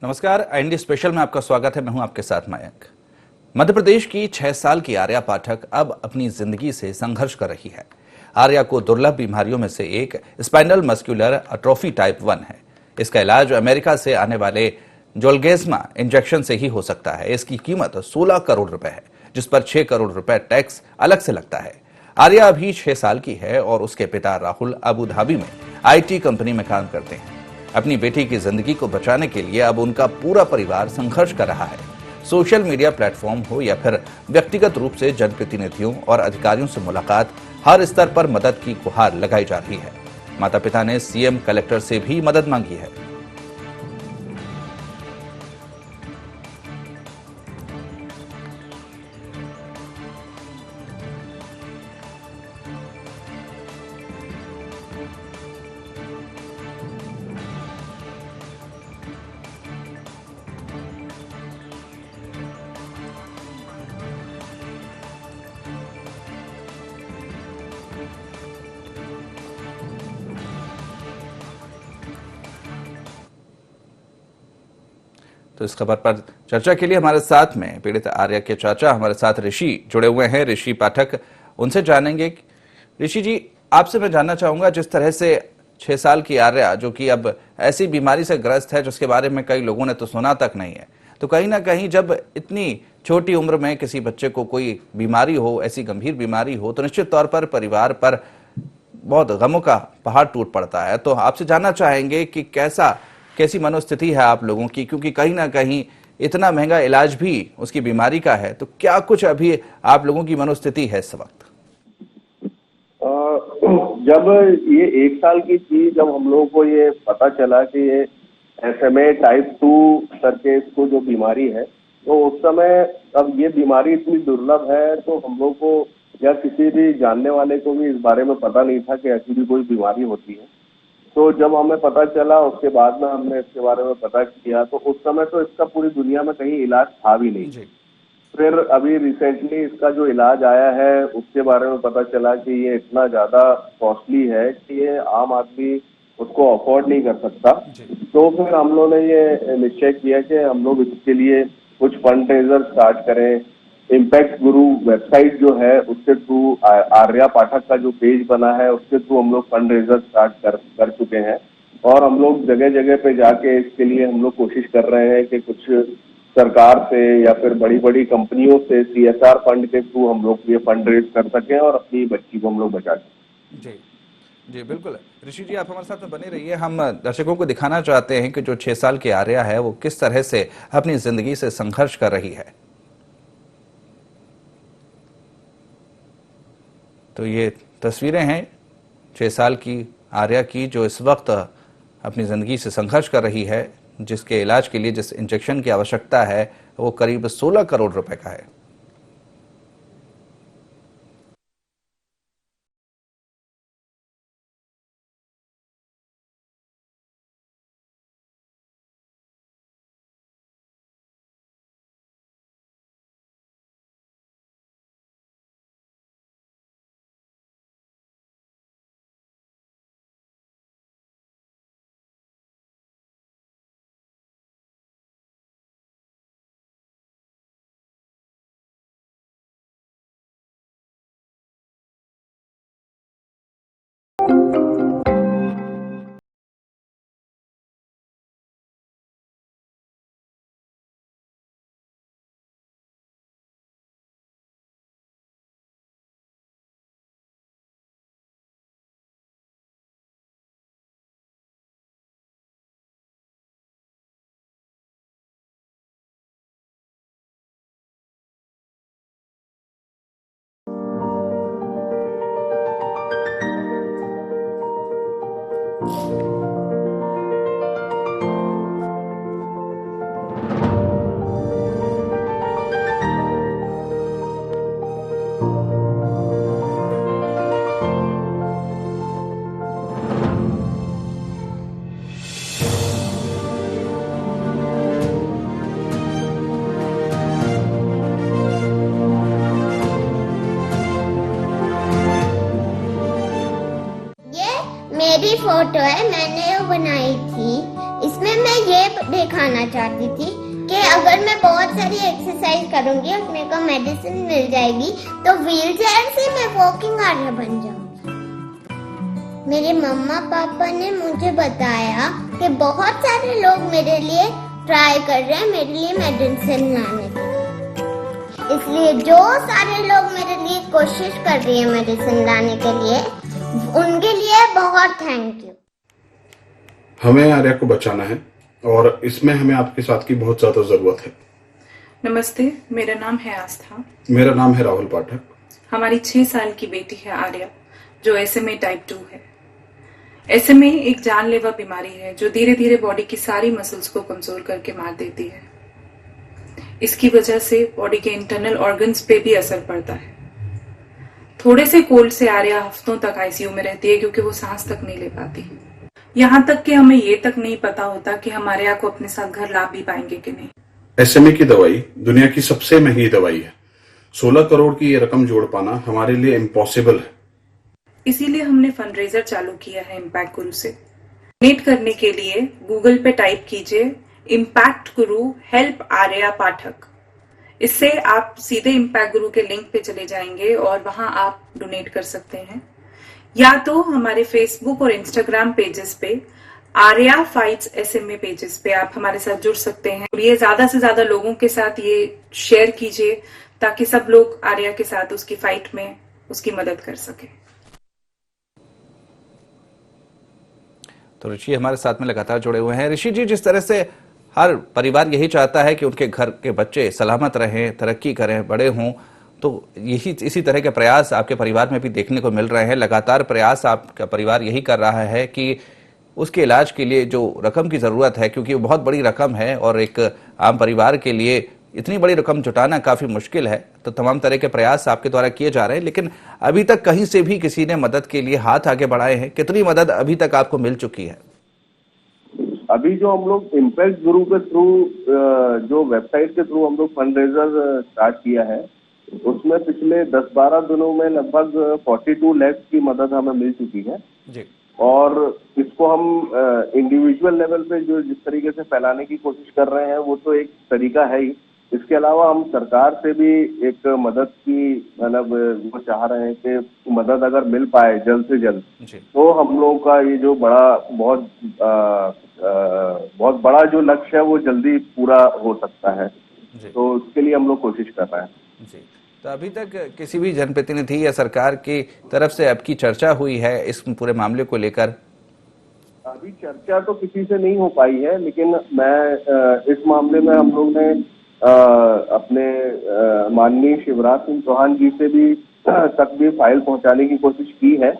नमस्कार, IND special में आपका स्वागत है। मैं हूं आपके साथ मयंक। मध्य प्रदेश की 6 साल की आर्या पाठक अब अपनी जिंदगी से संघर्ष कर रही है। आर्या को दुर्लभ बीमारियों में से एक स्पाइनल मस्कुलर अट्रोफी टाइप 1 है। इसका इलाज अमेरिका से आने वाले जोल्गेस्मा इंजेक्शन से ही हो सकता है। इसकी कीमत 16 करोड़ रुपए है, जिस पर 6 करोड़ रुपए टैक्स अलग से लगता है। आर्या अभी 6 साल की है और उसके पिता राहुल अबू धाबी में IT कंपनी में काम करते हैं। अपनी बेटी की जिंदगी को बचाने के लिए अब उनका पूरा परिवार संघर्ष कर रहा है। सोशल मीडिया प्लेटफॉर्म हो या फिर व्यक्तिगत रूप से जनप्रतिनिधियों और अधिकारियों से मुलाकात, हर स्तर पर मदद की गुहार लगाई जा रही है। माता पिता ने CM, कलेक्टर से भी मदद मांगी है। तो इस खबर पर चर्चा के लिए हमारे साथ में पीड़ित आर्या के चाचा हमारे साथ ऋषि जुड़े हुए हैं। ऋषि पाठक, उनसे जानेंगे। ऋषि जी, आपसे मैं जानना चाहूंगा, जिस तरह से 6 साल की आर्या, जो कि अब ऐसी बीमारी से ग्रस्त है जिसके बारे में कई लोगों ने तो सुना तक नहीं है, तो कहीं ना कहीं जब इतनी छोटी उम्र में किसी बच्चे को कोई बीमारी हो, ऐसी गंभीर बीमारी हो, तो निश्चित तौर पर परिवार पर बहुत गमों का पहाड़ टूट पड़ता है। तो आपसे जानना चाहेंगे कि कैसी मनोस्थिति है आप लोगों की, क्योंकि कहीं ना कहीं इतना महंगा इलाज भी उसकी बीमारी का है। तो क्या कुछ अभी आप लोगों की मनोस्थिति है इस वक्त? जब ये 1 साल की थी, जब हम लोगों को ये पता चला कि ये SMA टाइप 2 करके इसको जो बीमारी है, तो उस समय अब ये बीमारी इतनी दुर्लभ है, तो हम लोग को या किसी भी जानने वाले को भी इस बारे में पता नहीं था कि ऐसी भी कोई बीमारी होती है। तो जब हमें पता चला, उसके बाद में हमने इसके बारे में पता किया, तो उस समय तो इसका पूरी दुनिया में कहीं इलाज था भी नहीं। फिर अभी रिसेंटली इसका जो इलाज आया है, उसके बारे में पता चला कि ये इतना ज्यादा कॉस्टली है कि ये आम आदमी उसको अफोर्ड नहीं कर सकता। तो फिर हम लोगों ने ये निश्चय किया कि हम लोग इसके लिए कुछ फंड रेजर स्टार्ट करें। इम्पैक्ट गुरु वेबसाइट जो है, उसके थ्रू आर्या पाठक का जो पेज बना है, उसके थ्रू हम लोग फंड रेजर स्टार्ट कर चुके हैं। और हम लोग जगह जगह पे जाके इसके लिए हम लोग कोशिश कर रहे हैं कि कुछ सरकार से या फिर बड़ी बड़ी कंपनियों से CSR फंड के थ्रू हम लोग ये फंड रेज कर सकें और अपनी बच्ची को हम लोग बचा सकें। जी जी, बिल्कुल। ऋषि जी, आप हमारे साथ में बने रहिए। हम दर्शकों को दिखाना चाहते हैं कि जो 6 साल की आर्या है, वो किस तरह से अपनी जिंदगी से संघर्ष कर रही है। तो ये तस्वीरें हैं 6 साल की आर्या की, जो इस वक्त अपनी ज़िंदगी से संघर्ष कर रही है, जिसके इलाज के लिए जिस इंजेक्शन की आवश्यकता है वो करीब 16 करोड़ रुपए का है। मेरी फोटो है, मैंने वो बनाई थी। इसमें मैं ये दिखाना चाहती थी कि अगर मैं बहुत सारी एक्सरसाइज करूंगी और मेरे को मेडिसिन मिल जाएगी तो व्हील चेयर से मैं वॉकिंग आर्या बन जाऊंगी। मेरे मम्मा पापा ने मुझे बताया कि बहुत सारे लोग मेरे लिए ट्राई कर रहे हैं मेरे लिए मेडिसिन लाने की, इसलिए जो सारे लोग मेरे लिए कोशिश कर रही है मेडिसिन लाने के लिए उनके लिए बहुत थैंक यू। हमें आर्या को बचाना है और इसमें हमें आपके साथ की बहुत ज्यादा जरूरत है। नमस्ते, मेरा नाम है आस्था। मेरा नाम है राहुल पाठक। हमारी 6 साल की बेटी है आर्या, जो SMA टाइप 2 है। SMA एक जानलेवा बीमारी है जो धीरे धीरे बॉडी की सारी मसल्स को कमजोर करके मार देती है। इसकी वजह से बॉडी के इंटरनल ऑर्गन्स पे भी असर पड़ता है। थोड़े से कोल्ड से आर्या हफ्तों तक ICU में रहती है क्योंकि वो सांस तक नहीं ले पाती। यहाँ तक कि हमें ये तक नहीं पता होता कि हम आर्या को अपने साथ घर ला भी पाएंगे कि नहीं। SMA की दवाई दुनिया की सबसे महंगी दवाई है। 16 करोड़ की ये रकम जोड़ पाना हमारे लिए इम्पॉसिबल है। इसीलिए हमने फंडरेजर चालू किया है इम्पैक्ट गुरु से। डोनेट करने के लिए गूगल पे टाइप कीजिए इम्पैक्ट गुरु हेल्प आर्या पाठक। इससे आप सीधे इम्पैक्ट गुरु के लिंक पे चले जाएंगे और वहां आप डोनेट कर सकते हैं, या तो हमारे फेसबुक और इंस्टाग्राम पेजेस पे आर्या फाइट्स SMA पेजेस पे आप हमारे साथ जुड़ सकते हैं। और ये ज्यादा से ज्यादा लोगों के साथ ये शेयर कीजिए ताकि सब लोग आर्या के साथ उसकी फाइट में उसकी मदद कर सके। तो ऋषि हमारे साथ में लगातार जुड़े हुए हैं। ऋषि जी, जिस तरह से हर परिवार यही चाहता है कि उनके घर के बच्चे सलामत रहें, तरक्की करें, बड़े हों, तो यही इसी तरह के प्रयास आपके परिवार में भी देखने को मिल रहे हैं। लगातार प्रयास आपका परिवार यही कर रहा है कि उसके इलाज के लिए जो रकम की ज़रूरत है, क्योंकि वो बहुत बड़ी रकम है और एक आम परिवार के लिए इतनी बड़ी रकम जुटाना काफ़ी मुश्किल है, तो तमाम तरह के प्रयास आपके द्वारा किए जा रहे हैं, लेकिन अभी तक कहीं से भी किसी ने मदद के लिए हाथ आगे बढ़ाए हैं? कितनी मदद अभी तक आपको मिल चुकी है? अभी जो हम लोग इम्पैक्ट गुरु के थ्रू जो वेबसाइट के थ्रू हम लोग फंडरेजर स्टार्ट किया है, उसमें पिछले 10-12 दिनों में लगभग 42 लाख की मदद हमें मिल चुकी है जी। और इसको हम इंडिविजुअल लेवल पे जो जिस तरीके से फैलाने की कोशिश कर रहे हैं वो तो एक तरीका है ही। इसके अलावा हम सरकार से भी एक मदद की मतलब वो चाह रहे हैं कि मदद अगर मिल पाए जल्द से जल्द, तो हम लोगों का ये जो बड़ा बहुत बड़ा जो लक्ष्य है वो जल्दी पूरा हो सकता है। तो उसके लिए हम लोग कोशिश कर रहे हैं जी। तो अभी तक किसी भी जनप्रतिनिधि या सरकार की तरफ से आपकी चर्चा हुई है इस पूरे मामले को लेकर? अभी चर्चा तो किसी से नहीं हो पाई है, लेकिन मैं इस मामले में हम लोग ने अपने माननीय शिवराज सिंह चौहान जी से भी तक भी फाइल पहुंचाने की कोशिश की है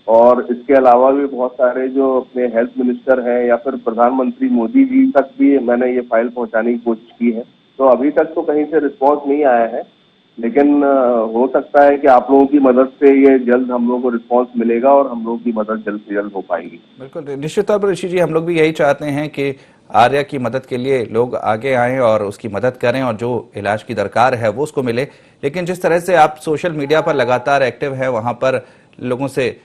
और इसके अलावा भी बहुत सारे जो अपने हेल्थ मिनिस्टर हैं या फिर प्रधानमंत्री मोदी जी तक भी मैंने ये फाइल पहुंचाने की कोशिश की है। तो अभी तक तो कहीं से रिस्पांस नहीं आया है, लेकिन हो सकता है कि आप लोगों की मदद से ये जल्द हम लोगों को रिस्पांस मिलेगा और हम लोगों की मदद जल्द से जल्द हो पाएगी। बिल्कुल, निश्चित तौर पर ऋषि जी, हम लोग भी यही चाहते हैं कि आर्या की मदद के लिए लोग आगे आएं और उसकी मदद करें और जो इलाज की दरकार है वो उसको मिले। लेकिन जिस तरह से आप सोशल मीडिया पर लगातार एक्टिव है, वहां पर लोगों से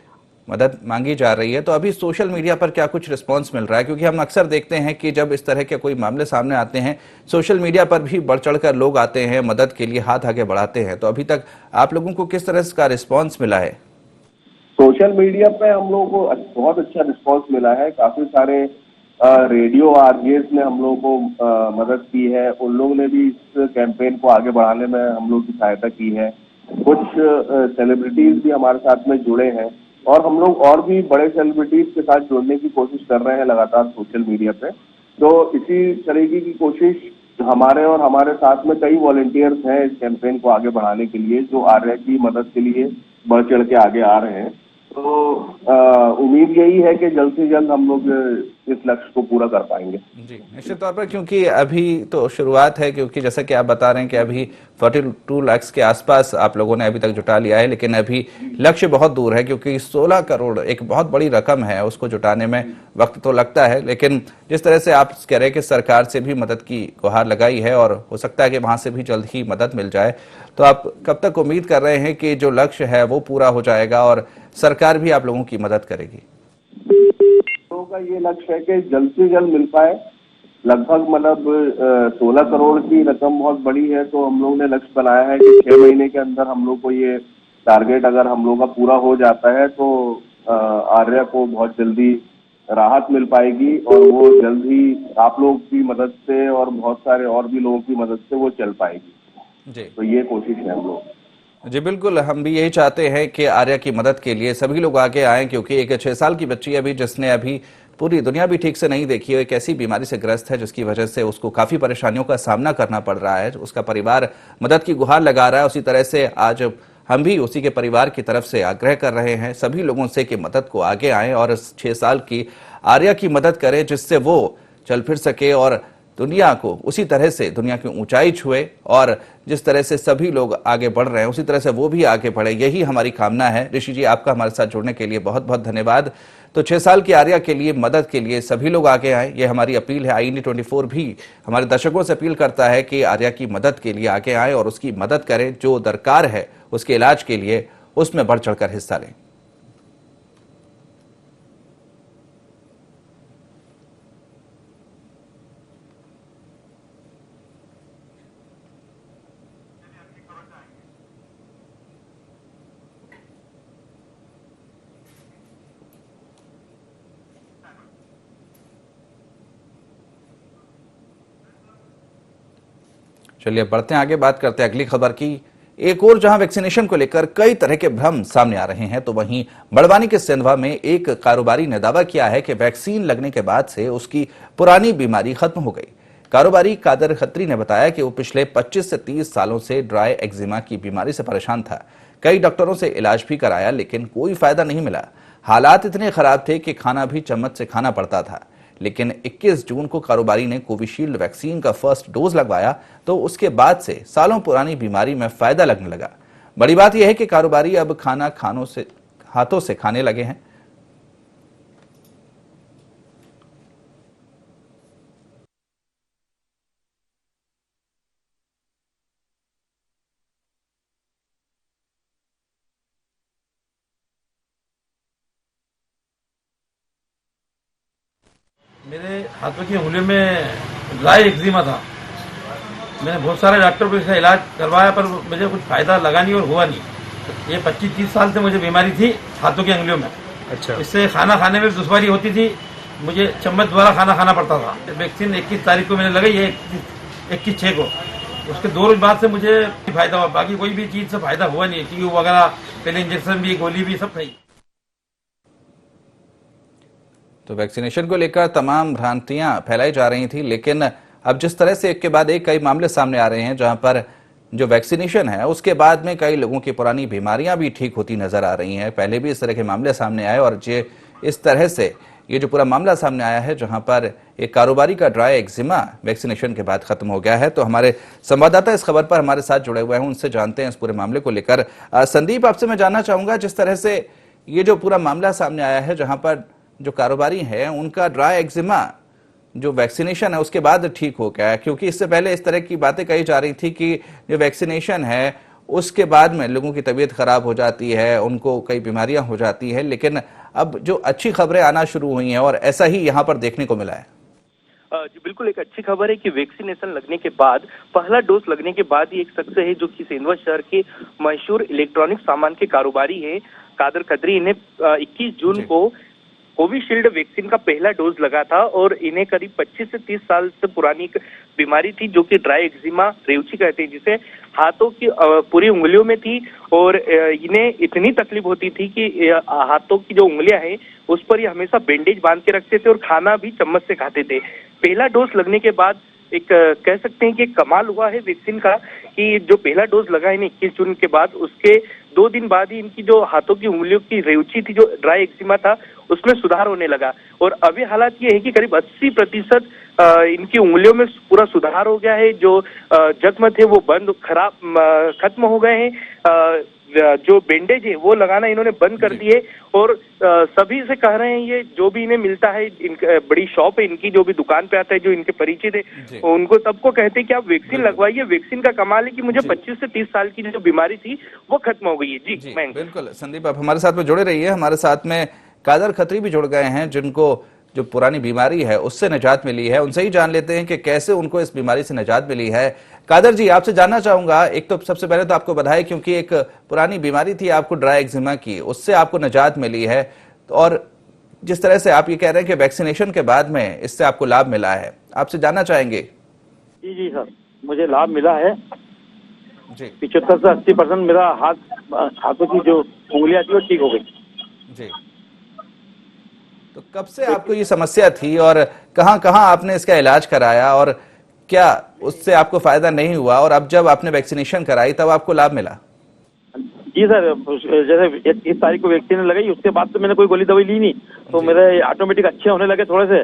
मदद मांगी जा रही है, तो अभी सोशल मीडिया पर क्या कुछ रिस्पांस मिल रहा है? क्योंकि हम अक्सर देखते हैं कि जब इस तरह के कोई मामले सामने आते हैं, सोशल मीडिया पर भी बढ़ चढ़कर लोग आते हैं, मदद के लिए हाथ आगे बढ़ाते हैं। तो अभी तक आप लोगों को किस तरह का रिस्पांस मिला है? सोशल मीडिया पे हम लोगों को बहुत अच्छा रिस्पांस मिला है। काफी सारे रेडियो आरजेस ने हम लोगों को मदद की है, उन लोगों ने भी इस कैंपेन को आगे बढ़ाने में हम लोग की सहायता की है। कुछ सेलिब्रिटीज भी हमारे साथ में जुड़े हैं और हम लोग और भी बड़े सेलिब्रिटीज के साथ जुड़ने की कोशिश कर रहे हैं लगातार सोशल मीडिया पे। तो इसी तरीके की कोशिश हमारे और हमारे साथ में कई वॉलंटियर्स हैं इस कैंपेन को आगे बढ़ाने के लिए, जो आर्या की मदद के लिए बढ़ चढ़ के आगे आ रहे हैं। तो उम्मीद यही है कि जल्द से जल्द हम लोग इस लक्ष्य को पूरा कर पाएंगे। जी, निश्चित तौर पर, क्योंकि अभी तो शुरुआत है, क्योंकि जैसा कि आप बता रहे हैं कि अभी 42 लाख के आसपास आप लोगों ने अभी तक जुटा लिया है, लेकिन अभी लक्ष्य बहुत दूर है, क्योंकि 16 करोड़ एक बहुत बड़ी रकम है, उसको जुटाने में वक्त तो लगता है। लेकिन जिस तरह से आप कह रहे हैं कि सरकार से भी मदद की गुहार लगाई है और हो सकता है कि वहां से भी जल्द ही मदद मिल जाए, तो आप कब तक उम्मीद कर रहे हैं कि जो लक्ष्य है वो पूरा हो जाएगा और सरकार भी आप लोगों की मदद करेगी? तो लोगों का ये लक्ष्य है कि जल्द से जल्द मिल पाए। लगभग मतलब 16 करोड़ की रकम बहुत बड़ी है, तो हम लोग ने लक्ष्य बनाया है कि 6 महीने के अंदर हम लोग को ये टारगेट अगर हम लोग का पूरा हो जाता है तो आर्या को बहुत जल्दी राहत मिल पाएगी और वो जल्द ही आप लोग की मदद से और बहुत सारे और भी लोगों की मदद से वो चल पाएगी। जी तो ये कोशिश है हम लोग। जी बिल्कुल, हम भी यही चाहते हैं कि आर्या की मदद के लिए सभी लोग आगे आएं, क्योंकि एक 6 साल की बच्ची अभी जिसने अभी पूरी दुनिया भी ठीक से नहीं देखी है, एक ऐसी बीमारी से ग्रस्त है जिसकी वजह से उसको काफी परेशानियों का सामना करना पड़ रहा है। उसका परिवार मदद की गुहार लगा रहा है। उसी तरह से आज हम भी उसी के परिवार की तरफ से आग्रह कर रहे हैं सभी लोगों से कि मदद को आगे आएं और 6 साल की आर्या की मदद करें, जिससे वो चल फिर सके और दुनिया को उसी तरह से दुनिया की ऊंचाई छुए। और जिस तरह से सभी लोग आगे बढ़ रहे हैं उसी तरह से वो भी आगे बढ़े, यही हमारी कामना है। ऋषि जी, आपका हमारे साथ जुड़ने के लिए बहुत बहुत धन्यवाद। तो 6 साल की आर्या के लिए मदद के लिए सभी लोग आगे आए, ये हमारी अपील है। IND 24 भी हमारे दर्शकों से अपील करता है कि आर्या की मदद के लिए आगे आए और उसकी मदद करें, जो दरकार है उसके इलाज के लिए उसमें बढ़ चढ़कर हिस्सा लें। चलिए बढ़ते हैं आगे, बात करते हैं अगली खबर की। एक और जहां वैक्सीनेशन को लेकर कई तरह के भ्रम सामने आ रहे हैं, तो वहीं बड़वानी के सेंधवा में एक कारोबारी ने दावा किया है कि वैक्सीन लगने के बाद से उसकी पुरानी बीमारी खत्म हो गई। कारोबारी कादर खत्री ने बताया कि वो पिछले 25 से 30 सालों से ड्राई एक्जिमा की बीमारी से परेशान था। कई डॉक्टरों से इलाज भी कराया लेकिन कोई फायदा नहीं मिला। हालात इतने खराब थे कि खाना भी चम्मच से खाना पड़ता था। लेकिन 21 जून को कारोबारी ने कोविशील्ड वैक्सीन का फर्स्ट डोज लगवाया तो उसके बाद से सालों पुरानी बीमारी में फायदा लगने लगा। बड़ी बात यह है कि कारोबारी अब खाना हाथों से खाने लगे हैं। मेरे हाथों की उंगलियों में ड्राई एक्जिमा था। मैंने बहुत सारे डॉक्टर को इसका इलाज करवाया पर मुझे कुछ फायदा लगा नहीं और हुआ नहीं। ये 25-30 साल से मुझे बीमारी थी हाथों की उंगलियों में। अच्छा। इससे खाना खाने में दुश्वारी होती थी, मुझे चम्मच द्वारा खाना खाना पड़ता था। वैक्सीन 21 तारीख को मैंने लगाई है, 21/6 को। उसके 2 रोज बाद से मुझे फायदा हुआ, बाकी कोई भी चीज से फायदा हुआ नहीं। टीयू वगैरह, पहले इंजेक्शन भी, गोली भी सब खाई। तो वैक्सीनेशन को लेकर तमाम भ्रांतियां फैलाई जा रही थी, लेकिन अब जिस तरह से एक के बाद एक कई मामले सामने आ रहे हैं जहां पर जो वैक्सीनेशन है उसके बाद में कई लोगों की पुरानी बीमारियां भी ठीक होती नजर आ रही हैं। पहले भी इस तरह के मामले सामने आए और इस तरह से ये जो पूरा मामला सामने आया है जहां पर एक कारोबारी का ड्राई एक्जिमा वैक्सीनेशन के बाद खत्म हो गया है। तो हमारे संवाददाता इस खबर पर हमारे साथ जुड़े हुए हैं, उनसे जानते हैं इस पूरे मामले को लेकर। संदीप, आपसे मैं जानना चाहूंगा, जिस तरह से ये जो पूरा मामला सामने आया है जहां पर जो कारोबारी है उनका ड्राई एक्जिमा जो वैक्सीनेशन है उसके बाद ठीक हो गया है, क्योंकि इससे पहले इस तरह की बातें कही जा रही थी कि जो वैक्सीनेशन है उसके बाद में लोगों की तबीयत खराब हो जाती है, उनको कई बीमारियां हो जाती है। लेकिन अब जो अच्छी खबरें आना शुरू हुई हैं और ऐसा ही यहाँ पर देखने को मिला है। जी बिल्कुल, एक अच्छी खबर है कि वैक्सीनेशन लगने के बाद, पहला डोज लगने के बाद ही एक शख्स है जो कि सेंधवा शहर के मशहूर इलेक्ट्रॉनिक सामान के कारोबारी है कादर खत्री। इन्हें 21 जून को कोविशील्ड वैक्सीन का पहला डोज लगा था और इन्हें करीब 25 से 30 साल से पुरानी एक बीमारी थी जो कि ड्राई एक्जिमा रेवची कहते हैं, जिसे हाथों की पूरी उंगलियों में थी और इन्हें इतनी तकलीफ होती थी कि हाथों की जो उंगलियां हैं उस पर ये हमेशा बैंडेज बांध के रखते थे और खाना भी चम्मच से खाते थे। पहला डोज लगने के बाद एक कह सकते हैं कि कमाल हुआ है वैक्सीन का कि जो पहला डोज लगा इन्हें 21 जून के बाद, उसके 2 दिन बाद ही इनकी जो हाथों की उंगलियों की रेवची थी, जो ड्राई एक्जिमा था, उसमें सुधार होने लगा। और अभी हालात ये है कि करीब 80% इनकी उंगलियों में पूरा सुधार हो गया है। जो जख्म थे वो खत्म हो गए हैं। जो बैंडेज है वो लगाना इन्होंने बंद कर दिए और सभी से कह रहे हैं, ये जो भी इन्हें मिलता है, बड़ी शॉप है इनकी, जो भी दुकान पे आता है, जो इनके परिचित है, उनको सबको कहते हैं कि आप वैक्सीन लगवाइए। वैक्सीन का कमाल है कि मुझे 25 से 30 साल की जो बीमारी थी वो खत्म हो गई है। जी बिल्कुल संदीप, आप हमारे साथ में जुड़े रहिए। हमारे साथ में कादर खत्री भी जुड़ गए हैं जिनको जो पुरानी बीमारी है उससे निजात मिली है, उनसे ही जान लेते हैं कि कैसे उनको इस बीमारी से निजात मिली है। कादर जी, आपसे जानना चाहूंगा, एक तो सबसे पहले तो आपको बधाई, क्योंकि एक पुरानी बीमारी थी आपको ड्राई एक्जिमा की, उससे आपको निजात मिली है, और जिस तरह से आप ये कह रहे हैं कि वैक्सीनेशन के बाद में इससे आपको लाभ मिला है, आपसे जानना चाहेंगे। जी जी सर, मुझे लाभ मिला है जी 75 से 80% मेरा हाथों की जो उंगलियां थी वो ठीक हो गई। जी, तो कब से आपको ये समस्या थी और कहाँ कहाँ आपने इसका इलाज कराया, और क्या उससे आपको फायदा नहीं हुआ, और अब जब आपने वैक्सीनेशन कराई तब आपको लाभ मिला? जी सर, जैसे 21 तारीख को वैक्सीन लगाई, उसके बाद तो मैंने कोई गोली दवाई ली नहीं, तो मेरे ऑटोमेटिक अच्छे होने लगे थोड़े से।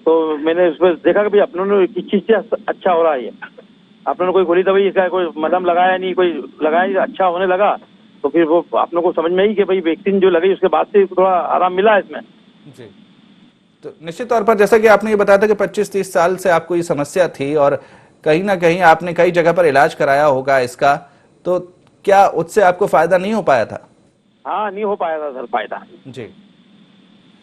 तो मैंने उस पर देखा कि भाई अपनों किस चीज से अच्छा हो रहा है, अपनों ने कोई गोली दवाई इसका कोई मलहम लगाया नहीं, कोई लगाया, अच्छा होने लगा। तो फिर वो अपनों को समझ में आई कि भाई वैक्सीन जो लगाई उसके बाद से थोड़ा आराम मिला है इसमें। जी, तो निश्चित तौर पर जैसा कि आपने ये बताया था कि 25-30 साल से आपको ये समस्या थी और कहीं ना कहीं आपने कई जगह पर इलाज कराया होगा इसका, तो क्या उससे आपको फायदा नहीं हो पाया था? हाँ, नहीं हो पाया था सर फायदा। जी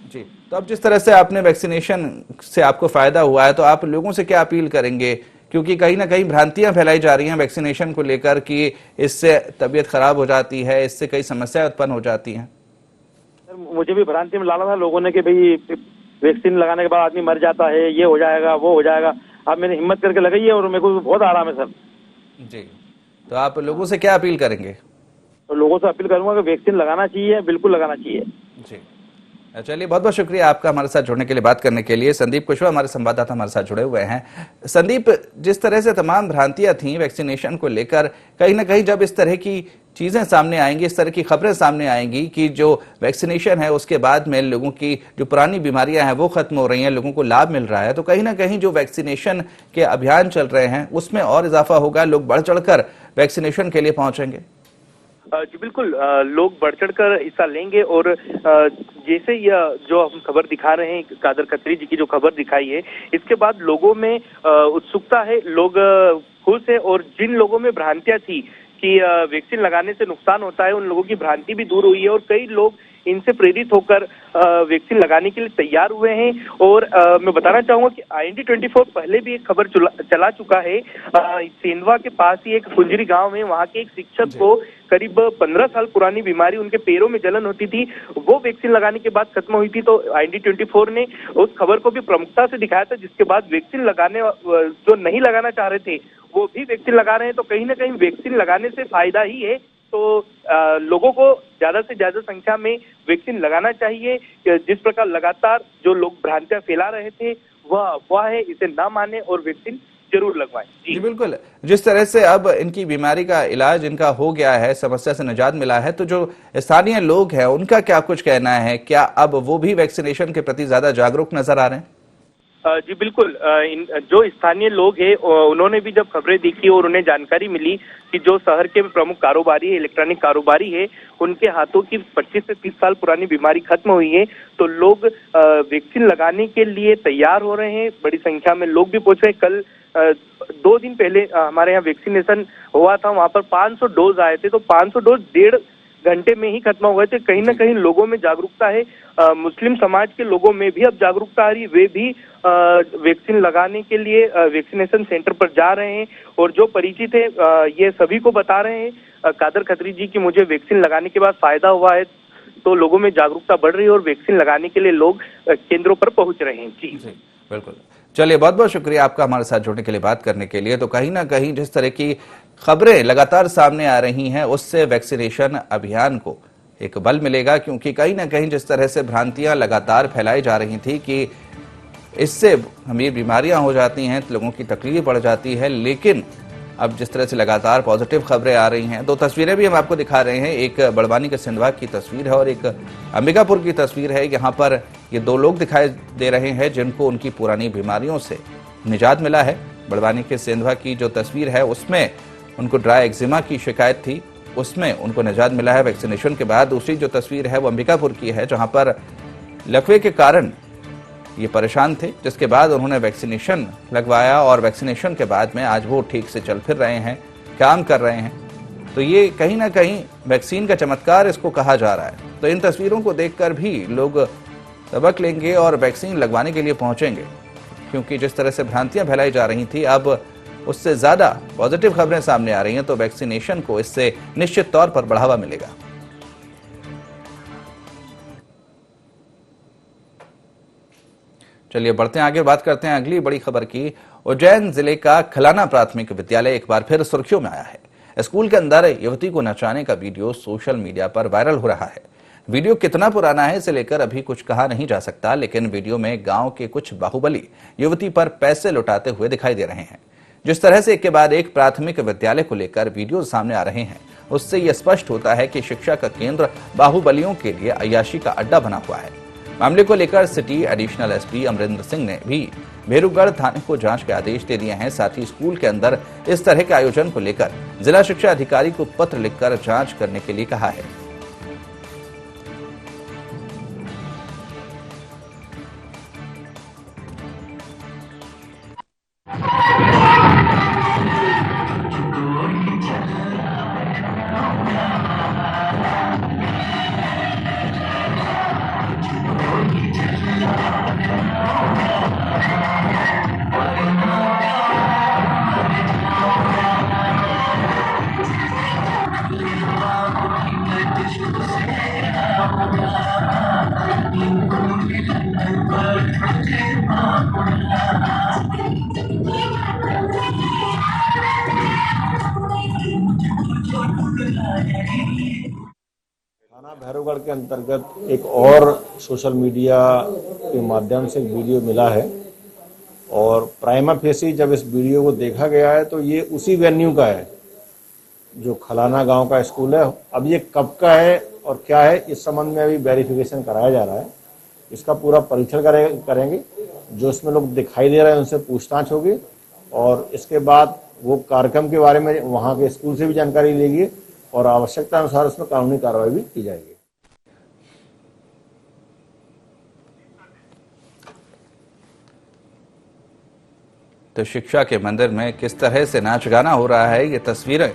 जी, तो अब जिस तरह से आपने वैक्सीनेशन से आपको फायदा हुआ है, तो आप लोगों से क्या अपील करेंगे, क्योंकि कहीं ना कहीं भ्रांतियां फैलाई जा रही हैं वैक्सीनेशन को लेकर कि इससे तबीयत खराब हो जाती है, इससे कई समस्याएं उत्पन्न हो जाती हैं। सर मुझे भी भ्रांति में डाला था लोगों ने कि भाई वैक्सीन लगाने के बाद आदमी मर जाता है, ये हो जाएगा वो हो जाएगा। अब मैंने हिम्मत करके लगाई है और मेरे को बहुत आराम है सर। जी, तो आप लोगों से क्या अपील करेंगे? तो लोगों से अपील करूंगा कि वैक्सीन लगाना चाहिए, बिल्कुल लगाना चाहिए। जी, चलिए, बहुत बहुत शुक्रिया आपका हमारे साथ जुड़ने के लिए, बात करने के लिए। संदीप कुशवाहा हमारे संवाददाता हमारे साथ जुड़े हुए हैं। संदीप, जिस तरह से तमाम भ्रांतियां थी वैक्सीनेशन को लेकर, कहीं ना कहीं जब इस तरह की चीजें सामने आएंगी, इस तरह की खबरें सामने आएंगी कि जो वैक्सीनेशन है उसके बाद में लोगों की जो पुरानी बीमारियां हैं वो खत्म हो रही हैं, लोगों को लाभ मिल रहा है, तो कहीं ना कहीं जो वैक्सीनेशन के अभियान चल रहे हैं उसमें और इजाफा होगा, लोग बढ़ चढ़कर वैक्सीनेशन के लिए पहुंचेंगे। जी बिल्कुल, लोग बढ़ चढ़कर हिस्सा लेंगे, और जैसे यह जो हम खबर दिखा रहे हैं, कादर खत्री जी की जो खबर दिखाई है, इसके बाद लोगों में उत्सुकता है, लोग खुश है, और जिन लोगों में भ्रांतियां थी कि वैक्सीन लगाने से नुकसान होता है, उन लोगों की भ्रांति भी दूर हुई है, और कई लोग इनसे प्रेरित होकर वैक्सीन लगाने के लिए तैयार हुए हैं। और मैं बताना चाहूंगा कि IND-24 पहले भी एक खबर चला चुका है। सेंधवा के पास ही एक कुंजरी गांव में, वहां के एक शिक्षक को करीब 15 साल पुरानी बीमारी, उनके पैरों में जलन होती थी, वो वैक्सीन लगाने के बाद खत्म हुई थी। तो IND-24 ने उस खबर को भी प्रमुखता से दिखाया था, जिसके बाद वैक्सीन लगाने जो नहीं लगाना चाह रहे थे वो भी वैक्सीन लगा रहे हैं। तो कहीं ना कहीं वैक्सीन लगाने से फायदा ही है। तो लोगों को ज्यादा से ज्यादा संख्या में वैक्सीन लगाना चाहिए। जिस प्रकार लगातार जो लोग भ्रांतियां फैला रहे थे वह अफवाह है, इसे ना माने और वैक्सीन जरूर लगवाएं। जी बिल्कुल, जिस तरह से अब इनकी बीमारी का इलाज इनका हो गया है, समस्या से निजात मिला है, तो जो स्थानीय लोग हैं उनका क्या कुछ कहना है? क्या अब वो भी वैक्सीनेशन के प्रति ज्यादा जागरूक नजर आ रहे हैं? जी बिल्कुल, जो स्थानीय लोग हैं उन्होंने भी जब खबरें देखी और उन्हें जानकारी मिली कि जो शहर के प्रमुख कारोबारी है, इलेक्ट्रॉनिक कारोबारी है, उनके हाथों की 25 से 30 साल पुरानी बीमारी खत्म हुई है, तो लोग वैक्सीन लगाने के लिए तैयार हो रहे हैं। बड़ी संख्या में लोग भी पहुंच रहे हैं। कल 2 दिन पहले हमारे यहाँ वैक्सीनेशन हुआ था, वहां पर 500 डोज आए थे, तो 500 डोज 1.5 घंटे में ही खत्म हो गए थे। कहीं ना कहीं लोगों में जागरूकता है, मुस्लिम समाज के लोगों में भी अब जागरूकता आ रही, वे भी वैक्सीन लगाने के लिए वैक्सीनेशन सेंटर पर जा रहे हैं, और जो परिचित है ये सभी को बता रहे हैं कादर खत्री जी की मुझे वैक्सीन लगाने के बाद फायदा हुआ है। तो लोगों में जागरूकता बढ़ रही है और वैक्सीन लगाने के लिए लोग केंद्रों पर पहुंच रहे हैं। जी बिल्कुल, चलिए, बहुत बहुत शुक्रिया आपका हमारे साथ जुड़ने के लिए, बात करने के लिए। तो कहीं ना कहीं जिस तरह की खबरें लगातार सामने आ रही हैं उससे वैक्सीनेशन अभियान को एक बल मिलेगा, क्योंकि कहीं ना कहीं जिस तरह से भ्रांतियां लगातार फैलाई जा रही थी कि इससे गंभीर बीमारियां हो जाती हैं, लोगों की तकलीफ बढ़ जाती है, लेकिन अब जिस तरह से लगातार पॉजिटिव खबरें आ रही हैं, 2 तस्वीरें भी हम आपको दिखा रहे हैं। एक बड़वानी के सिंधवा की तस्वीर है और एक अंबिकापुर की तस्वीर है। यहाँ पर ये 2 लोग दिखाई दे रहे हैं जिनको उनकी पुरानी बीमारियों से निजात मिला है। बड़वानी के सिंधवा की जो तस्वीर है उसमें उनको ड्राई एक्जिमा की शिकायत थी, उसमें उनको निजात मिला है वैक्सीनेशन के बाद। दूसरी जो तस्वीर है वो अंबिकापुर की है, जहाँ पर लकवे के कारण ये परेशान थे, जिसके बाद उन्होंने वैक्सीनेशन लगवाया और वैक्सीनेशन के बाद में आज वो ठीक से चल फिर रहे हैं, काम कर रहे हैं। तो ये कहीं ना कहीं वैक्सीन का चमत्कार इसको कहा जा रहा है। तो इन तस्वीरों को देखकर भी लोग सबक लेंगे और वैक्सीन लगवाने के लिए पहुंचेंगे, क्योंकि जिस तरह से भ्रांतियां फैलाई जा रही थी अब उससे ज्यादा पॉजिटिव खबरें सामने आ रही हैं, तो वैक्सीनेशन को इससे निश्चित तौर पर बढ़ावा मिलेगा। चलिए बढ़ते हैं आगे, बात करते हैं अगली बड़ी खबर की। उज्जैन जिले का खलाना प्राथमिक विद्यालय एक बार फिर सुर्खियों में आया है। स्कूल के अंदर युवती को नचाने का वीडियो सोशल मीडिया पर वायरल हो रहा है। वीडियो कितना पुराना है इसे लेकर अभी कुछ कहा नहीं जा सकता, लेकिन वीडियो में गांव के कुछ बाहुबली युवती पर पैसे लुटाते हुए दिखाई दे रहे हैं। जिस तरह से एक के बाद एक प्राथमिक विद्यालय को लेकर वीडियो सामने आ रहे हैं, उससे यह स्पष्ट होता है कि शिक्षा का केंद्र बाहुबलियों के लिए अय्याशी का अड्डा बना हुआ है। मामले को लेकर city additional SP Amarinder Singh ने भी भेरूगढ़ थाने को जांच के आदेश दे दिए हैं। साथ ही स्कूल के अंदर इस तरह के आयोजन को लेकर जिला शिक्षा अधिकारी को पत्र लिखकर जांच करने के लिए कहा है। थाना भैरवगढ़ के अंतर्गत एक और सोशल मीडिया के माध्यम से एक वीडियो मिला है और प्राइमा फेसी जब इस वीडियो को देखा गया है तो ये उसी वेन्यू का है जो खलाना गांव का स्कूल है। अब ये कब का है और क्या है इस संबंध में अभी वेरिफिकेशन कराया जा रहा है। इसका पूरा परीक्षण करेंगे। जो इसमें लोग दिखाई दे रहे हैं उनसे पूछताछ होगी और इसके बाद वो कार्यक्रम के बारे में वहाँ के स्कूल से भी जानकारी लेगी और आवश्यकता अनुसार उसमें कानूनी कार्रवाई भी की जाएगी। तो शिक्षा के मंदिर में किस तरह से नाच गाना हो रहा है, ये तस्वीरें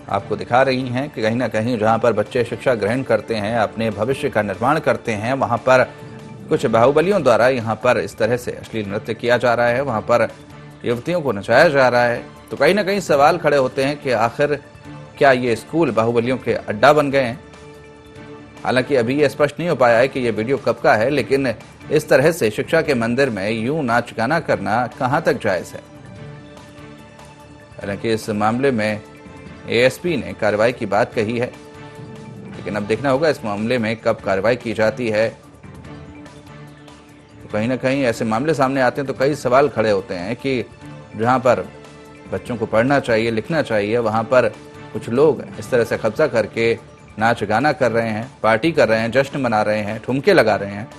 आपको दिखा रही हैं कि कहीं ना कहीं जहां पर बच्चे शिक्षा ग्रहण करते हैं, अपने भविष्य का निर्माण करते हैं, वहां पर कुछ बाहुबलियों द्वारा यहां पर इस तरह से अश्लील नृत्य किया जा रहा है, वहां पर युवतियों को नचाया जा रहा है। तो कहीं ना कहीं सवाल खड़े होते हैं कि आखिर क्या ये स्कूल बाहुबलियों के अड्डा बन गए हैं। हालांकि अभी ये स्पष्ट नहीं हो पाया है कि ये वीडियो कब का है, लेकिन इस तरह से शिक्षा के मंदिर में यूं नाच गाना करना कहां तक जायज है। हालांकि इस मामले में एएसपी ने कार्रवाई की बात कही है, लेकिन अब देखना होगा इस मामले में कब कार्रवाई की जाती है। तो कहीं ना कहीं ऐसे मामले सामने आते हैं तो कई सवाल खड़े होते हैं कि जहां पर बच्चों को पढ़ना चाहिए, लिखना चाहिए, वहां पर कुछ लोग इस तरह से कब्जा करके नाच गाना कर रहे हैं, पार्टी कर रहे हैं, जश्न मना रहे हैं, ठुमके लगा रहे हैं।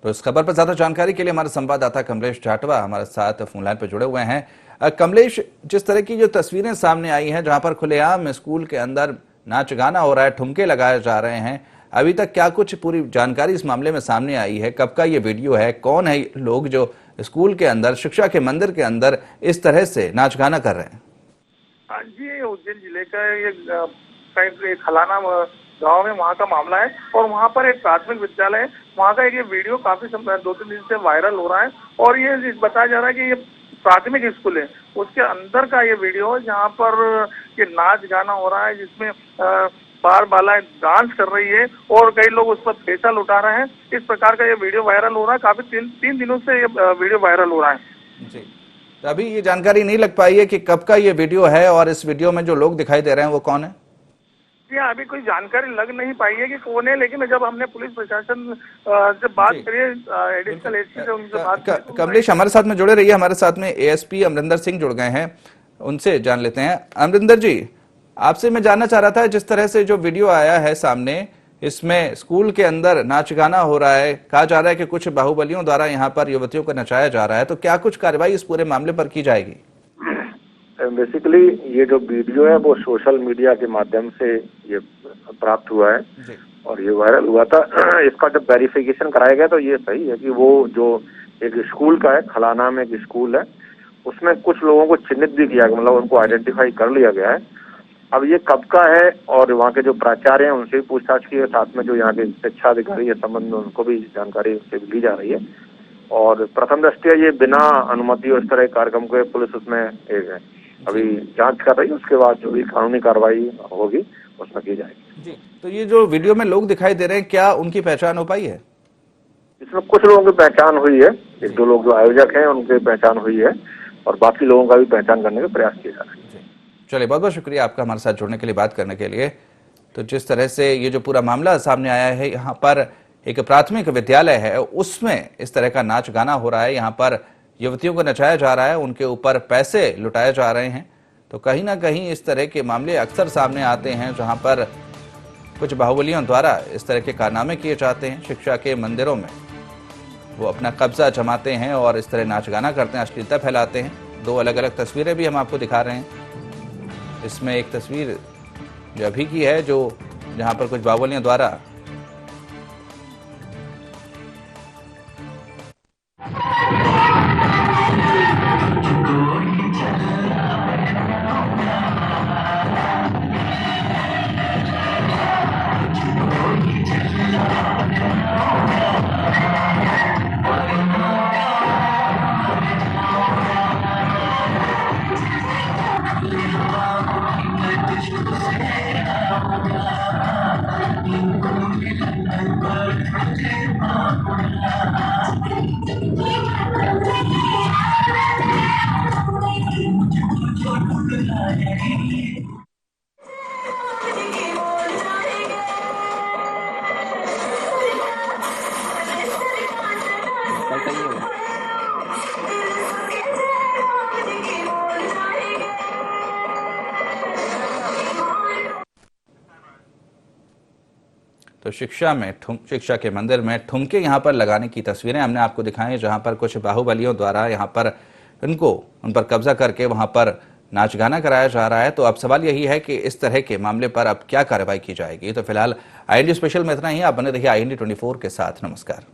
तो इस खबर पर ज्यादा जानकारी के लिए हमारे संवाददाता कमलेश जाटवा हमारे साथ फोन लाइन पर जुड़े हुए हैं। कमलेश, जिस तरह की जो तस्वीरें सामने आई हैं जहां पर खुलेआम स्कूल के अंदर नाच गाना हो रहा है, ठुमके लगाए जा रहे हैं, अभी तक क्या कुछ पूरी जानकारी इस मामले में सामने आई है? कब का ये वीडियो है? कौन है लोग जो स्कूल के अंदर, शिक्षा के मंदिर के अंदर इस तरह से नाच गाना कर रहे हैं? हाँ जी, उज्जैन जिले का ये खलाना गांव में वहाँ का मामला है और वहाँ पर एक प्राथमिक विद्यालय है। वहाँ का एक ये वीडियो काफी 2-3 दिन से वायरल हो रहा है और ये बताया जा रहा है कि ये प्राथमिक स्कूल है, उसके अंदर का ये वीडियो है जहाँ पर ये नाच गाना हो रहा है, जिसमें बार बाला डांस कर रही है और कई लोग उस पर पैसा लुटा रहे हैं। इस प्रकार का ये वीडियो वायरल हो रहा है। काफी 3 दिनों से ये वीडियो वायरल हो रहा है जी। तो अभी ये जानकारी नहीं लग पाई है कि कब का ये वीडियो है और इस वीडियो में जो लोग दिखाई दे रहे हैं वो कौन है? जी, अभी कोई जानकारी लग नहीं पाई है कि कौन है, लेकिन जब हमने पुलिस प्रशासन से बात करी, एडिशनल एसपी से उनसे बात की। कमलेश हमारे साथ में जुड़े रहिए, हमारे साथ में एएसपी अमरिंदर सिंह जुड़ गए हैं, उनसे जान लेते हैं। अमरिंदर जी, आपसे मैं जानना चाह रहा था, जिस तरह से जो वीडियो आया है सामने, इसमें स्कूल के अंदर नाच गाना हो रहा है, कहा जा रहा है कि कुछ बाहुबलियों द्वारा यहाँ पर युवतियों को नचाया जा रहा है, तो क्या कुछ कार्रवाई इस पूरे मामले पर की जाएगी? बेसिकली ये जो वीडियो है वो सोशल मीडिया के माध्यम से ये प्राप्त हुआ है और ये वायरल हुआ था। इसका जब वेरिफिकेशन कराया गया तो ये सही है कि वो जो एक स्कूल का है, खलाना में एक स्कूल है, उसमें कुछ लोगों को चिन्हित भी किया गया, मतलब उनको आइडेंटिफाई कर लिया गया है। अब ये कब का है और वहाँ के जो प्राचार्य हैं उनसे भी पूछताछ की है, साथ में जो यहाँ के शिक्षा अधिकारी है संबंध में उनको भी जानकारी उससे ली जा रही है। और प्रथम दृष्टया ये बिना अनुमति और इस तरह के कार्यक्रम को पुलिस उसमें अभी जांच कर रही है, उसके बाद जो भी कानूनी कार्रवाई होगी उसमें की जाएगी। जी, तो ये जो वीडियो में लोग दिखाई दे रहे हैं, क्या उनकी पहचान हो पाई है? इसमें कुछ लोगों की पहचान हुई है, एक दो लोग जो आयोजक हैं उनकी पहचान हुई है और बाकी लोगों का भी पहचान करने का प्रयास किया जा रहा है। चलिए, बहुत बहुत शुक्रिया आपका हमारे साथ जुड़ने के लिए, बात करने के लिए। तो जिस तरह से ये जो पूरा मामला सामने आया है, यहाँ पर एक प्राथमिक विद्यालय है, उसमें इस तरह का नाच गाना हो रहा है, यहाँ पर युवतियों को नचाया जा रहा है, उनके ऊपर पैसे लुटाए जा रहे हैं। तो कहीं ना कहीं इस तरह के मामले अक्सर सामने आते हैं, जहाँ पर कुछ बाहुबलियों द्वारा इस तरह के कारनामे किए जाते हैं। शिक्षा के मंदिरों में वो अपना कब्जा जमाते हैं और इस तरह नाच गाना करते हैं, अश्लीलता फैलाते हैं। दो अलग अलग तस्वीरें भी हम आपको दिखा रहे हैं। इसमें एक तस्वीर जो अभी की है, जो जहां पर कुछ बाहुबलियों द्वारा तो शिक्षा के मंदिर में ठुमके यहाँ पर लगाने की तस्वीरें हमने आपको दिखाई, जहाँ पर कुछ बाहुबलियों द्वारा यहाँ पर उन पर कब्जा करके वहाँ पर नाच गाना कराया जा रहा है। तो अब सवाल यही है कि इस तरह के मामले पर अब क्या कार्रवाई की जाएगी। तो फिलहाल IND स्पेशल में इतना ही। आप बने रहिए IND 24 के साथ। नमस्कार।